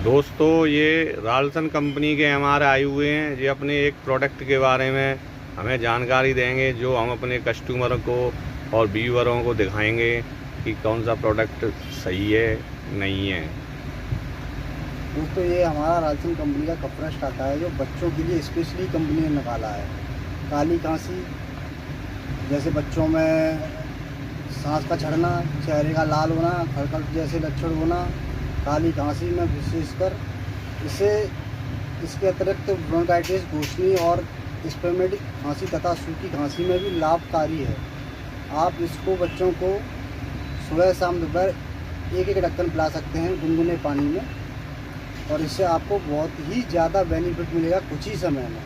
दोस्तों, ये राल्सन कंपनी के एमआर आए हुए हैं। ये अपने एक प्रोडक्ट के बारे में हमें जानकारी देंगे, जो हम अपने कस्टमर को और व्यूअरों को दिखाएंगे कि कौन सा प्रोडक्ट सही है नहीं है। दोस्तों, ये हमारा राल्सन कंपनी का कपरेस्ट आता है, जो बच्चों के लिए स्पेशली कंपनी ने निकाला है। काली खांसी, जैसे बच्चों में सांस का चढ़ना, चेहरे का लाल होना, खड़खड़ जैसे लक्षण होना, काली खांसी में विशेषकर इसके अतिरिक्त ब्रोंकाइटिस, घुसनी और स्पेमेटिक खांसी तथा सूखी खांसी में भी लाभकारी है। आप इसको बच्चों को सुबह शाम दोपहर एक ढक्कन पिला सकते हैं गुनगुने पानी में, और इससे आपको बहुत ही ज़्यादा बेनिफिट मिलेगा कुछ ही समय में।